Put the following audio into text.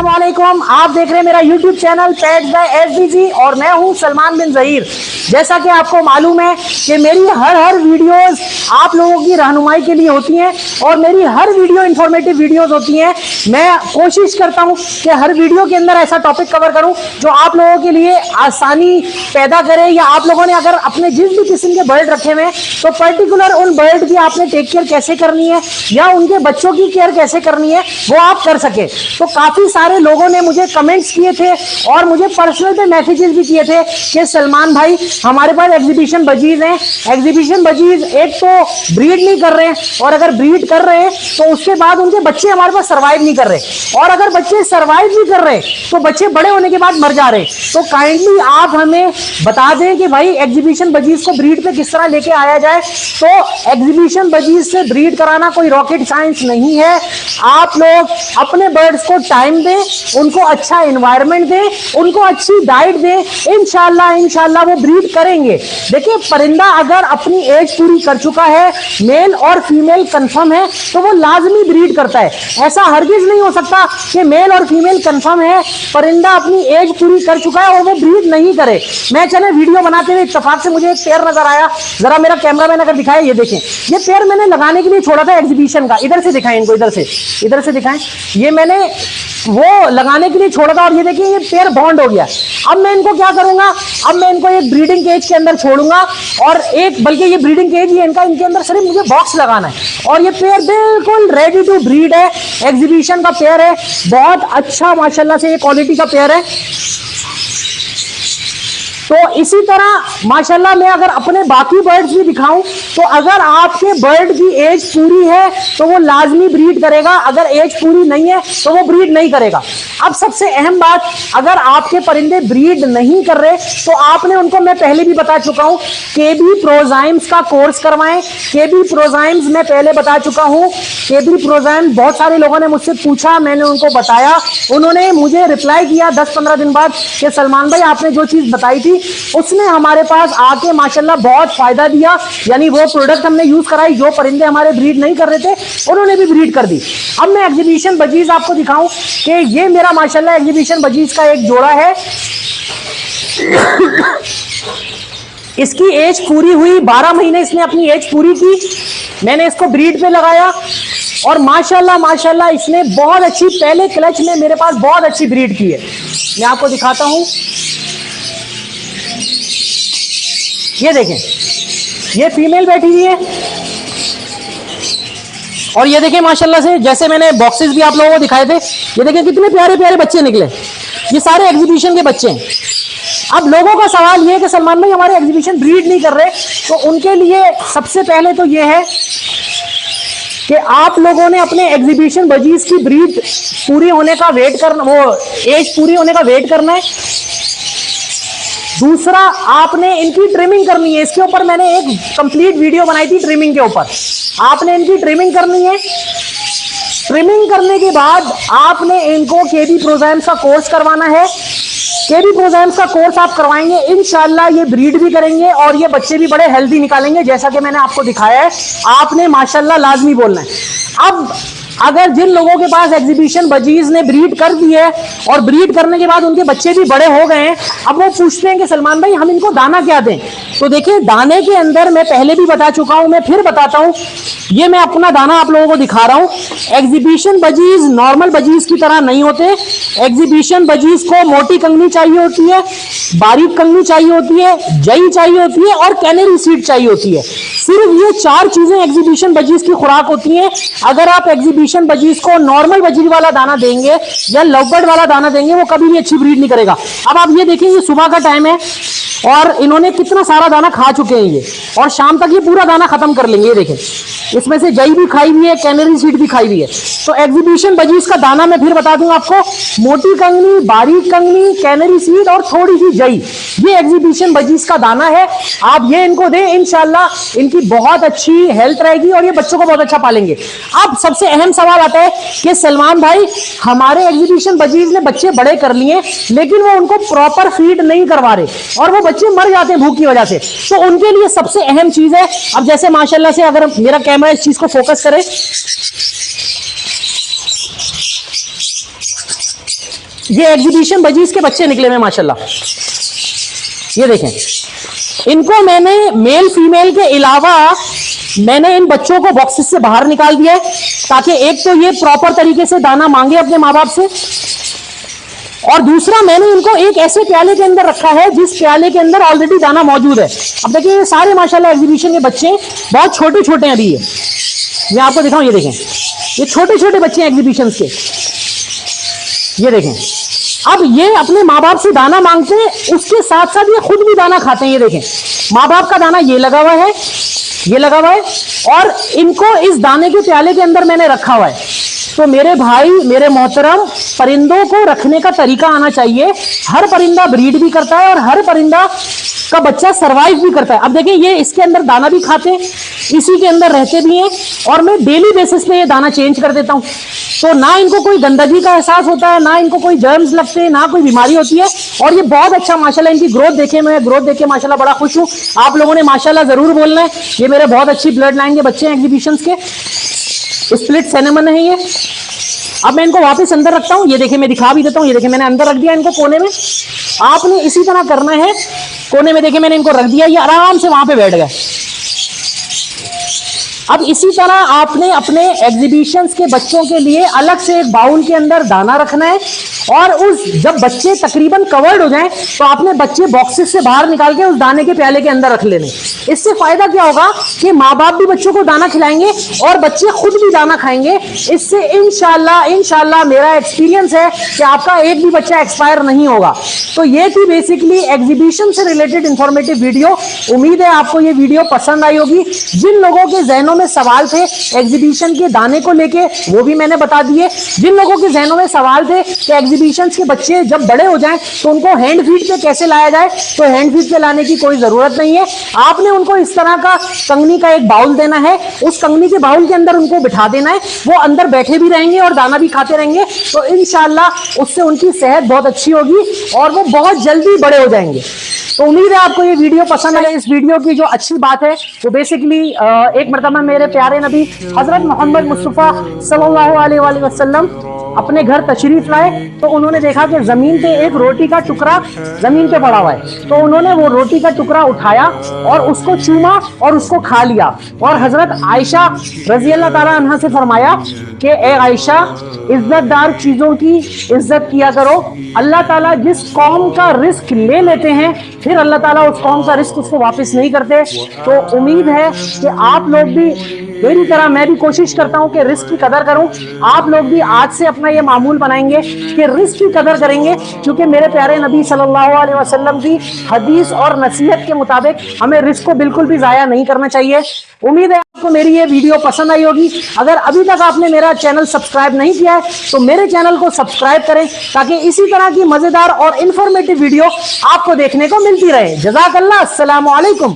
अस्सलाम वालेकुम। आप देख रहे हैं मेरा YouTube channel pets by SBG और मैं हूं सलमान बिन ज़हीर। जैसा कि आपको मालूम है कि मेरी हर वीडियोस आप लोगों की रहनुमाई के लिए होती हैं और मेरी हर वीडियो इंफॉर्मेटिव वीडियोस होती हैं। मैं कोशिश करता हूं कि हर वीडियो के अंदर ऐसा टॉपिक कवर करूं जो आप लोगों के लिए आसानी पैदा करे, या आप लोगों ने अगर अपने जिस भी किस्म के बर्ड रखे हुए हैं तो पर्टिकुलर उन बर्ड की आपने टेक केयर कैसे करनी है या उनके बच्चों की केयर कैसे करनी है वो आप कर सके। तो काफी सारे लोगों ने मुझे कमेंट्स किए थे और मुझे पर्सनल पे मैसेजेस भी किए थे कि सलमान भाई हमारे पास एग्जीबिशन बजीज हैं। एग्जीबिशन बजीज एक तो ब्रीड नहीं कर रहे हैं, और अगर ब्रीड कर रहे हैं तो उसके बाद उनके बच्चे हमारे पास सर्वाइव नहीं कर रहे, और अगर बच्चे सर्वाइव नहीं कर रहे तो बच्चे बड़े होने के बाद मर जा रहे। तो काइंडली आप हमें बता दें कि भाई एग्जीबिशन बजीज को ब्रीड पे किस तरह लेके आया जाए। तो एग्जीबिशन बजीज से ब्रीड कराना कोई रॉकेट साइंस नहीं है। आप लोग अपने बर्ड्स को टाइम दें, उनको अच्छा एनवायरनमेंट दें, उनको अच्छी डाइट दें, इंशाल्लाह वो ब्रीड करेंगे। देखिए, परिंदा अगर अपनी एज पूरी कर चुका है, मेल और फीमेल कंफर्म है, तो वो लाजमी ब्रीड करता है। ऐसा हरगिज नहीं हो सकता कि मेल और फीमेल कंफर्म है, परिंदा अपनी एज पूरी कर चुका है और वो ब्रीड नहीं करे। मैं चले वीडियो बनाते हुए इत्तेफाक से मुझे एक पेयर नजर आया, जरा मेरा कैमरामैन अगर दिखाए, ये देखें, ये पेयर मैंने लगाने के लिए छोड़ा था एग्जीबिशन का। इधर से दिखाएं इनको, इधर से दिखाएं, ये मैंने वो लगाने के लिए छोड़ा था और ये देखिए ये पेयर बॉन्ड हो गया। अब मैं इनको क्या करूंगा, अब मैं इनको एक ब्रीडिंग केज के अंदर छोड़ूंगा, और एक बल्कि ये ब्रीडिंग केज ही इनका, इनके अंदर सिर्फ मुझे बॉक्स लगाना है और ये पेयर बिल्कुल रेडी टू ब्रीड है। एग्जीबिशन का पेयर है, बहुत अच्छा माशाल्लाह से ये क्वालिटी का पेयर है। तो इसी तरह माशाल्लाह मैं अगर अपने बाकी बर्ड्स भी दिखाऊं तो अगर आपके बर्ड की एज पूरी है तो वो लाजमी ब्रीड करेगा, अगर एज पूरी नहीं है तो वो ब्रीड नहीं करेगा। अब सबसे अहम बात, अगर आपके परिंदे ब्रीड नहीं कर रहे तो आपने उनको, मैं पहले भी बता चुका हूं, केबी प्रोजाइम्स का कोर्स करवाएं। केबी प्रोजाइम्स मैं पहले बता चुका हूं। केबी प्रोजाइम्स बहुत सारे लोगों ने मुझसे पूछा, मैंने उनको बताया, उन्होंने मुझे रिप्लाई किया 10-15 दिन बाद कि सलमान भाई आपने जो चीज बताई थी उसने हमारे पास आके माशाल्लाह बहुत फायदा दिया, यानी वो प्रोडक्ट हमने यूज कराई, जो परिंदे हमारे ब्रीड नहीं कर रहे थे उन्होंने भी ब्रीड कर दी। अब मैं एग्जीबिशन बजीज आपको दिखाऊं कि ये मेरा माशाल्लाह एग्जीबिशन बजीज का एक जोड़ा है। इसकी एज पूरी हुई, 12 महीने इसने अपनी एज पूरी की, मैंने इसको ब्रीड पे लगाया और माशाल्लाह इसने बहुत अच्छी, पहले क्लच में मेरे पास बहुत अच्छी ब्रीड की है। मैं आपको दिखाता हूं, ये देखें, ये फीमेल बैठी हुई है और ये देखें माशाल्लाह से, जैसे मैंने बॉक्सेस भी आप लोगों को दिखाए थे, ये देखें कितने प्यारे प्यारे बच्चे निकले। ये सारे एग्जीबिशन के बच्चे हैं। अब लोगों का सवाल ये है कि सलमान भाई हमारे एग्जीबिशन ब्रीड नहीं कर रहे, तो उनके लिए सबसे पहले तो ये है कि आप लोगों ने अपने एग्जीबिशन बजीज की ब्रीड पूरी होने का वेट करना, वो एज पूरी होने का वेट करना है। दूसरा, आपने इनकी ट्रिमिंग करनी है। इसके ऊपर मैंने एक कंप्लीट वीडियो बनाई थी ट्रिमिंग के ऊपर। आपने इनकी ट्रिमिंग करनी है। ट्रिमिंग करने के बाद आपने इनको केबी प्रोजाइम्स का कोर्स करवाना है। केबी प्रोजाइम्स का कोर्स आप करवाएंगे, इंशाल्लाह ये ब्रीड भी करेंगे और ये बच्चे भी बड़े हेल्दी निकालेंगे, जैसा कि मैंने आपको दिखाया है। आपने माशाल्लाह लाजमी बोलना है। अब अगर जिन लोगों के पास एग्जीबिशन बजीज ने ब्रीड कर दी है और ब्रीड करने के बाद उनके बच्चे भी बड़े हो गए हैं, अब वो पूछते हैं कि सलमान भाई हम इनको दाना क्या दें। तो देखिए, दाने के अंदर मैं पहले भी बता चुका हूं, मैं फिर बताता हूं, ये मैं अपना दाना आप लोगों को दिखा रहा हूं। एग्जीबिशन बजीज नॉर्मल बजीज की तरह नहीं होते। एग्जीबिशन बजीज को मोटी कंगनी चाहिए होती है, बारीक कंगनी चाहिए होती है, जई चाहिए होती है और कैनरी सीड चाहिए होती है। सिर्फ ये 4 चीजें एग्जीबिशन बजीज की खुराक होती हैं। अगर आप एग्जीबिशन बजीज को नॉर्मल बजीज वाला दाना देंगे या लवबर्ड वाला दाना देंगे, वो कभी भी अच्छी ब्रीड नहीं करेगा। अब आप ये देखिए, ये सुबह का टाइम है और इन्होंने कितना सारा दाना खा चुके हैं ये, और शाम तक ये पूरा दाना खत्म कर लेंगे। ये देखें, इसमें से जई भी खाई हुई है, कैनरी सीड भी खाई हुई है। तो एग्जीबिशन बजीज का दाना मैं फिर बता दूं आपको, मोटी कंगनी, बारीक कंगनी, कैनरी सीड और थोड़ी सी जई, ये एग्जीबिशन बजीज का दाना है। आप ये इनको दें, इंशाल्लाह इनकी बहुत अच्छी हेल्थ रहेगी और ये बच्चों को बहुत अच्छा पालेंगे। अब सबसे अहम सवाल आता है कि सलमान भाई हमारे एग्जीबिशन बजीज ने बच्चे बड़े कर लिए लेकिन वो उनको प्रॉपर फीड नहीं करवा रहे और वो बच्चे मर जाते हैं भूख की वजह से। तो उनके लिए सबसे अहम चीज है, अब जैसे माशाल्लाह से अगर मेरा कैमरा इस चीज को फोकस करे, ये एग्जीबिशन बजीज के बच्चे निकले हुए माशाल्लाह। ये देखें, इनको मैंने मेल फीमेल के अलावा मैंने इन बच्चों को बॉक्सेस से बाहर निकाल दिया है, ताकि एक तो ये प्रॉपर तरीके से दाना मांगे अपने माँ बाप से, और दूसरा मैंने इनको एक ऐसे प्याले के अंदर रखा है जिस प्याले के अंदर ऑलरेडी दाना मौजूद है। अब देखिए ये सारे माशाल्लाह एग्जीबिशन के बच्चे बहुत छोटे छोटे हैं। अभी मैं आपको दिखाऊं, ये देखें, ये छोटे छोटे बच्चे हैं एग्जीबिशन के। ये देखें, अब ये अपने माँ बाप से दाना मांगते हैं, उसके साथ साथ ये खुद भी दाना खाते हैं। ये देखें, माँ बाप का दाना ये लगा हुआ है, ये लगा हुआ है, और इनको इस दाने के प्याले के अंदर मैंने रखा हुआ है। तो मेरे भाई, मेरे मोहतरम, परिंदों को रखने का तरीका आना चाहिए। हर परिंदा ब्रीड भी करता है और हर परिंदा का बच्चा सरवाइव भी करता है। अब देखिए, ये इसके अंदर दाना भी खाते हैं, इसी के अंदर रहते भी हैं, और मैं डेली बेसिस पे ये दाना चेंज कर देता हूं। तो ना इनको कोई गंदगी का एहसास होता है, ना इनको कोई जर्म्स लगते हैं, ना कोई बीमारी होती है। और ये बहुत अच्छा माशाल्लाह, इनकी ग्रोथ देखे, मैं ग्रोथ देखे माशाल्लाह बड़ा खुश हूं। आप लोगों ने माशाल्लाह जरूर बोलना है। ये मेरे बहुत अच्छी ब्लड लाइन के बच्चे हैं एग्जीबिशन के, स्प्लिट सिनेमन है ये। अब मैं इनको वापस अंदर रखता हूं। ये देखिए, मैं दिखा भी देता हूं। ये देखिए, मैंने अंदर रख दिया इनको कोने में। आपने इसी तरह करना है, कोने में देखिए मैंने इनको रख दिया, ये आराम से वहां पे बैठ गए। अब इसी तरह आपने अपने एग्जीबिशंस के बच्चों के लिए अलग से एक बाउल के अंदर दाना रखना है, और उस जब बच्चे तकरीबन कवर्ड हो जाएं तो आपने बच्चे बॉक्सेस से बाहर निकाल के उस दाने के प्याले के अंदर रख लेने। इससे फायदा क्या होगा कि माँ बाप भी बच्चों को दाना खिलाएंगे और बच्चे खुद भी दाना खाएंगे। इससे इंशाल्लाह मेरा एक्सपीरियंस है कि आपका एक भी बच्चा एक्सपायर नहीं होगा। तो ये थी बेसिकली एग्जीबिशन से रिलेटेड इंफॉर्मेटिव वीडियो। उम्मीद है आपको ये वीडियो पसंद आई होगी। जिन लोगों के जहनों में सवाल थे एग्जीबिशन के दाने को लेके, वो भी मैंने बता दिए। जिन लोगों के जहनों में सवाल थे कि एग्जीबिशन के बच्चे जब बड़े हो जाएं तो उनको हैंड फीड पे कैसे लाया जाए, तो हैंड फीड पे लाने की कोई जरूरत नहीं है। आपने उनको इस तरह का कंगनी का एक बाउल देना है, उस कंगनी के बाउल के अंदर उनको बिठा देना है, वो अंदर बैठे भी रहेंगे और दाना भी खाते रहेंगे। तो इंशाल्लाह उससे उनकी सेहत बहुत अच्छी होगी और वो बहुत जल्दी बड़े हो जाएंगे। तो उम्मीद है आपको ये वीडियो पसंद आए। इस वीडियो की जो अच्छी बात है वो बेसिकली एक मरतबा मेरे प्यारे नबी हजरत मोहम्मद मुस्तफा सल्लल्लाहु अलैहि वसल्लम अपने घर तशरीफ लाए, तो उन्होंने देखा कि जमीन पे एक रोटी का टुकड़ा जमीन पे पड़ा हुआ है। तो उन्होंने वो रोटी का टुकड़ा उठाया और उसको चूमा और उसको खा लिया। और हजरत आयशा रजी अल्लाह ताला अन्हा से फरमाया कि ए आयशा, इज्जतदार चीजों की इज्जत किया करो। अल्लाह ताला जिस कौम का रिस्क ले लेते हैं, फिर अल्लाह ताला उस कौम का रिस्क उसको वापस नहीं करते। तो उम्मीद है कि आप लोग भी मेरी तरह, मैं भी कोशिश करता हूं कि रिस्क की कदर करूं। आप लोग भी आज से अपना ये मामूल बनाएंगे कि रिस्क की कदर करेंगे, क्योंकि मेरे प्यारे नबी सल्लल्लाहु अलैहि वसल्लम की हदीस और नसीहत के मुताबिक हमें रिस्क को बिल्कुल भी जाया नहीं करना चाहिए। उम्मीद है आपको मेरी ये वीडियो पसंद आई होगी। अगर अभी तक आपने मेरा चैनल सब्सक्राइब नहीं किया है तो मेरे चैनल को सब्सक्राइब करें, ताकि इसी तरह की मजेदार और इंफॉर्मेटिव वीडियो आपको देखने को मिलती रहे। जज़ाकल्लाह, अस्सलामु अलैकुम।